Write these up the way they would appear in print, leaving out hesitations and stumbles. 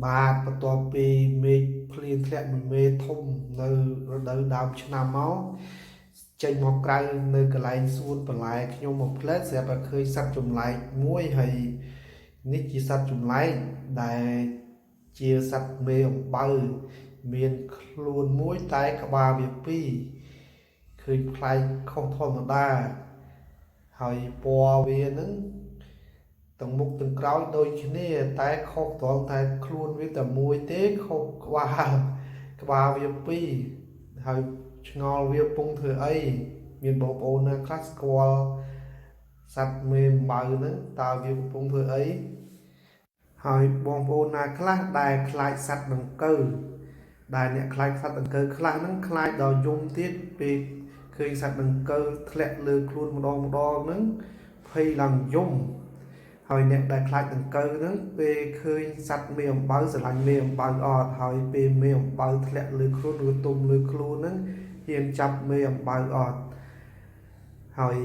បាទបន្ទាប់ពីមេឃភ្លៀងធ្លាក់មួយមេធំនៅរដូវដើមឆ្នាំមកចេញមកក្រៅនៅកន្លែងសួនបន្លែខ្ញុំមកផ្លែស្រាប់តែឃើញសត្វចម្លែកមួយហើយនេះជាសត្វចម្លែកដែលជាសត្វមេអំបៅមានខ្លួនមួយតែក្បាលវាពីរឃើញប្លែកខុសធម្មតាហើយពណ៌វានឹងទាំងមុខទាំងក្រោយដូចគ្នាតែខុសត្រង់តែខ្លួនវាតែមួយទេខុសក្បាលវាពីរហើយឆ្ងល់វាពងធ្វើអីមានបងប្អូនណាខ្លះស្គាល់សត្វមេអំបៅហ្នឹងតើវាកំពុងធ្វើអីហើយបងប្អូនណាខ្លះដែលខ្លាចសត្វដង្កូវដែលអ្នកខ្លាចសត្វដង្កូវខ្លះហ្នឹងខ្លាចដល់យំទៀតពេលឃើញសត្វដង្កូវធ្លាក់លើខ្លួនម្ដងហ្នឹងភ័យឡើងយំហើយអ្នកដែលខ្លាចដង្កូវហ្នឹងពេលឃើញសត្វមេអំបៅស្រឡាញ់មេអំបៅអត់ហើយពេលមេអំបៅធ្លាក់លើខ្លួនឬទុំលើខ្លួនហ្នឹងហ៊ានចាប់មេអំបៅអត់ហើយ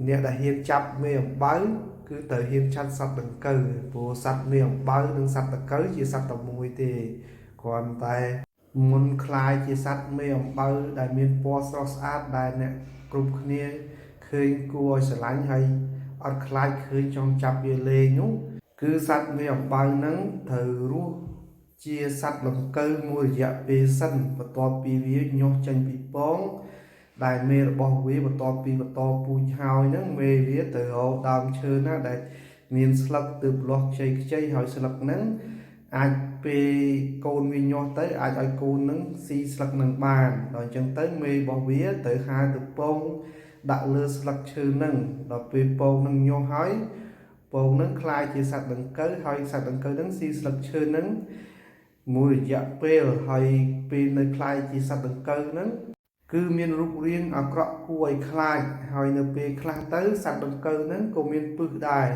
អ្នកដែលហ៊ានចាប់មេអំបៅគឺត្រូវហ៊ានឆាត់សត្វដង្កូវព្រោះសត្វមេអំបៅនិងសត្វដង្កូវជាសត្វតែមួយទេគ្រាន់តែមុនខ្លាយជាសត្វមេអំបៅដែលមានពណ៌ស្រស់ស្អាតដែលអ្នកគ្រប់គ្នាឃើញគួរឲ្យស្រឡាញ់ហើយអត់ខ្លាចឃើញចង់ចាប់វាលេងនោះគឺសត្វមេអំបៅហ្នឹងត្រូវរស់ជាសត្វលង្កូវមួយរយៈពេលសិនបន្ទាប់ពីវាញាស់ចេញពីពងដែលមេរបស់វាបន្ទាប់ពីបន្តពូជហើយហ្នឹងមេវាទៅរកដើមឈើណាដែលមានស្លឹកទើបលាស់ខ្ចីហើយស្លឹកហ្នឹងអាចពេលកូនវាញាស់ទៅអាចឲ្យកូនហ្នឹងស៊ីស្លឹកហ្នឹងបានដល់អញ្ចឹងទៅមេរបស់វាទៅហៅទៅពងដាក់លើស្លឹកឈើហ្នឹងដល់ពេលពងហ្នឹងញាស់ហើយពងហ្នឹងคล้ายជាសត្វដង្កូវហើយសត្វដង្កូវហ្នឹងស៊ីស្លឹកឈើហ្នឹងមួយរយៈពេលហើយពេលនៅคล้ายជាសត្វដង្កូវហ្នឹងគឺមានរូបរាងអាក្រក់គួរឲ្យខ្លាចហើយនៅពេលខ្លះទៅសត្វដង្កូវហ្នឹងក៏មានពឹសដែរ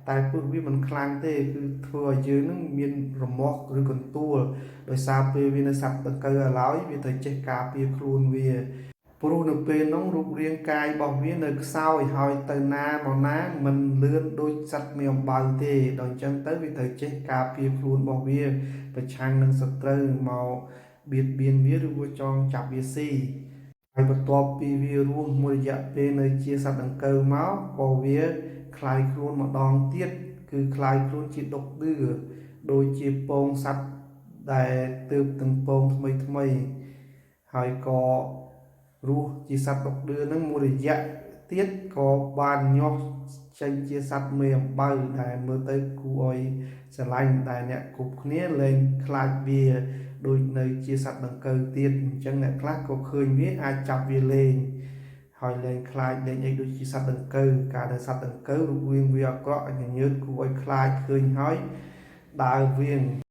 តែពឹសវាមិនខ្លាំងទេគឺធ្វើឲ្យយើងហ្នឹងមានរមាស់ឬកន្ទួលដោយសារពេលវានៅសត្វដង្កូវឲ្យឡើយវាត្រូវចេះការពារខ្លួនវាព្រោះនៅពេលនោះរូបរាងកាយរបស់វានៅខ្សោយហើយទៅណាមកណាមិនលឿនដូចសត្វមានអំបៅទេដល់អញ្ចឹងទៅវាត្រូវចេះការពារខ្លួនរបស់វាប្រឆាំងនឹងសត្រូវមកបៀតបៀនវាឬក៏ចង់ចាប់វាស៊ីហើយបន្ទាប់ពីវារស់មួយរយៈពេលនៅជាសត្វដង្កូវមកក៏វាคลายខ្លួនម្ដងទៀតគឺคลายខ្លួនជាដុកឌឿដូចជាពងសត្វដែលទើបទាំងពងថ្មីហើយក៏រស់ជាសត្វដុកឌឿនឹងមួយរយៈទៀតក៏បានញាស់ចេញជាសត្វមេអំបៅដែលមើលទៅគួរឲ្យស្រឡាញ់ដែលអ្នកគ្រប់គ្នាលែងខ្លាចវាដូចនៅជាសត្វដង្កូវទៀតអញ្ចឹងអ្នកខ្លះក៏ឃើញវាអាចចាប់វាលេងហើយលែងខ្លាចលែងអីដូចជាសត្វដង្កូវការដែលសត្វដង្កូវរូបរាងវាអាក្រក់ញញើតគួរឲ្យខ្លាចឃើញហើយដើរវាង